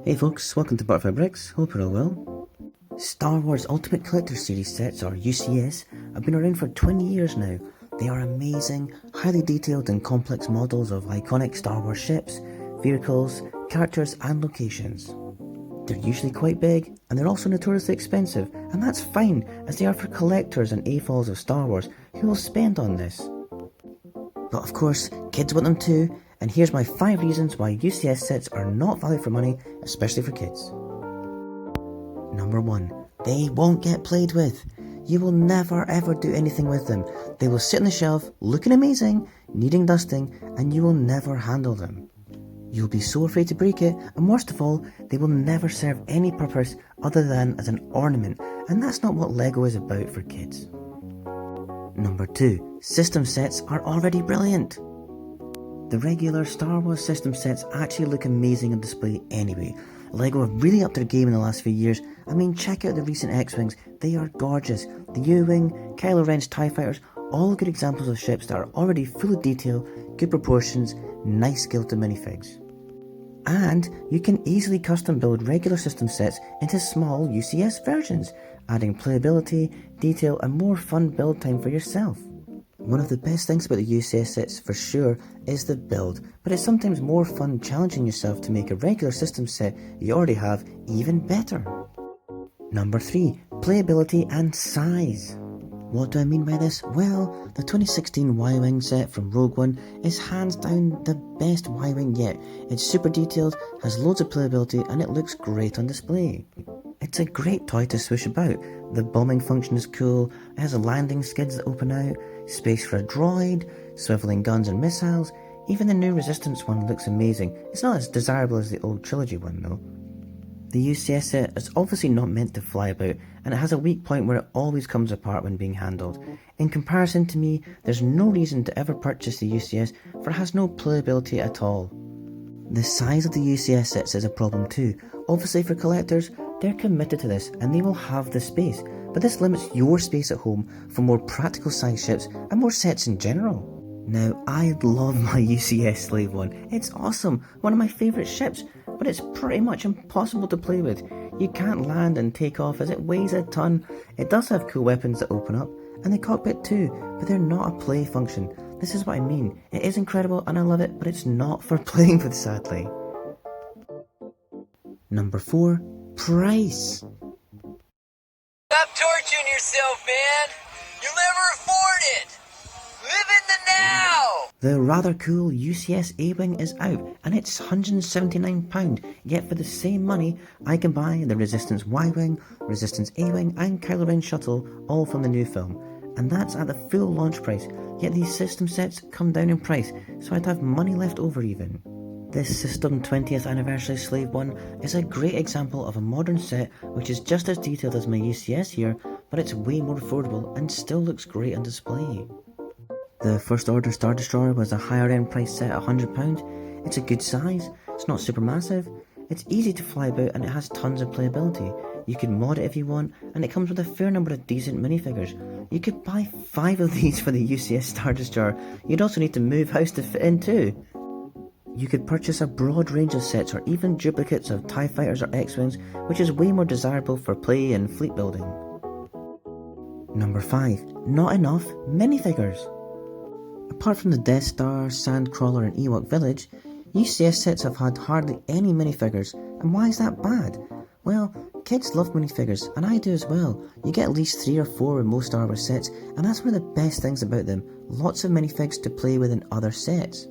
Hey folks, welcome to Butterfly Bricks, hope you're all well. Star Wars Ultimate Collector Series sets, or UCS, have been around for 20 years now. They are amazing, highly detailed and complex models of iconic Star Wars ships, vehicles, characters and locations. They're usually quite big, and they're also notoriously expensive, and that's fine, as they are for collectors and AFOLs of Star Wars who will spend on this. But of course, kids want them too, and here's my 5 reasons why UCS sets are not value for money, especially for kids. Number 1. They won't get played with. You will never ever do anything with them. They will sit on the shelf, looking amazing, needing dusting, and you will never handle them. You'll be so afraid to break it, and worst of all, they will never serve any purpose other than as an ornament, and that's not what Lego is about for kids. Number 2. System sets are already brilliant. The regular Star Wars system sets actually look amazing on display anyway. Lego have really upped their game in the last few years. I mean, check out the recent X-Wings, they are gorgeous. The U-Wing, Kylo Ren's TIE Fighters, all good examples of ships that are already full of detail, good proportions, nice skeleton minifigs. And you can easily custom build regular system sets into small UCS versions, adding playability, detail and more fun build time for yourself. One of the best things about the UCS sets for sure is the build, but it's sometimes more fun challenging yourself to make a regular system set you already have even better. Number 3. Playability and size. What do I mean by this? Well, the 2016 Y-Wing set from Rogue One is hands down the best Y-Wing yet. It's super detailed, has loads of playability and it looks great on display. It's a great toy to swish about. The bombing function is cool, it has landing skids that open out, space for a droid, swiveling guns and missiles. Even the new Resistance one looks amazing. It's not as desirable as the old trilogy one though. The UCS set is obviously not meant to fly about, and it has a weak point where it always comes apart when being handled. In comparison to me, there's no reason to ever purchase the UCS, for it has no playability at all. The size of the UCS sets is a problem too. Obviously for collectors, they're committed to this and they will have the space, but this limits your space at home for more practical size ships and more sets in general. Now, I love my UCS Slave one. It's awesome, one of my favourite ships, but it's pretty much impossible to play with. You can't land and take off as it weighs a ton. It does have cool weapons that open up, and the cockpit too, but they're not a play function. This is what I mean. It is incredible and I love it, but it's not for playing with, sadly. Number 4. Price. Stop torturing yourself, man! You'll never afford it! Live in the now! The rather cool UCS A-Wing is out and it's £179, yet for the same money I can buy the Resistance Y-Wing, Resistance A-Wing and Kylo Ren Shuttle, all from the new film. And that's at the full launch price, yet these system sets come down in price, so I'd have money left over even. This System 20th Anniversary Slave one is a great example of a modern set which is just as detailed as my UCS here, but it's way more affordable and still looks great on display. The First Order Star Destroyer was a higher end price set at £100. It's a good size, it's not super massive, it's easy to fly about and it has tons of playability. You can mod it if you want, and it comes with a fair number of decent minifigures. You could buy 5 of these for the UCS Star Destroyer. You'd also need to move house to fit in too. You could purchase a broad range of sets or even duplicates of TIE Fighters or X-Wings, which is way more desirable for play and fleet building. Number 5. Not enough minifigures. Apart from the Death Star, Sandcrawler and Ewok Village, UCS sets have had hardly any minifigures, and why is that bad? Well, kids love minifigures, and I do as well. You get at least 3 or 4 with most Star Wars sets, and that's one of the best things about them. Lots of minifigs to play with in other sets.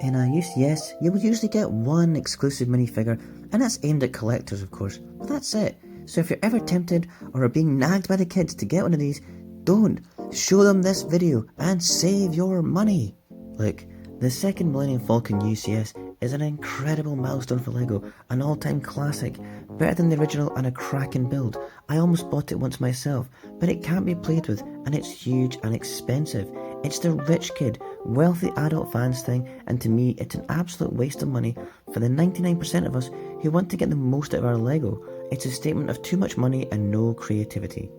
In a UCS, you will usually get one exclusive minifigure, and that's aimed at collectors of course, but that's it. So if you're ever tempted or are being nagged by the kids to get one of these, don't. Show them this video and save your money. Look, the second Millennium Falcon UCS is an incredible milestone for Lego, an all-time classic, better than the original and a cracking build. I almost bought it once myself, but it can't be played with and it's huge and expensive. It's the rich kid, wealthy adult fans thing, and to me it's an absolute waste of money for the 99% of us who want to get the most out of our Lego. It's a statement of too much money and no creativity.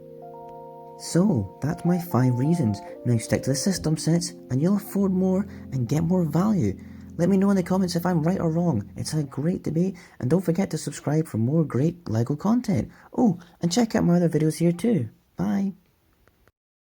So, that's my 5 reasons. Now stick to the system sets and you'll afford more and get more value. Let me know in the comments if I'm right or wrong. It's a great debate, and don't forget to subscribe for more great LEGO content. Oh, and check out my other videos here too. Bye.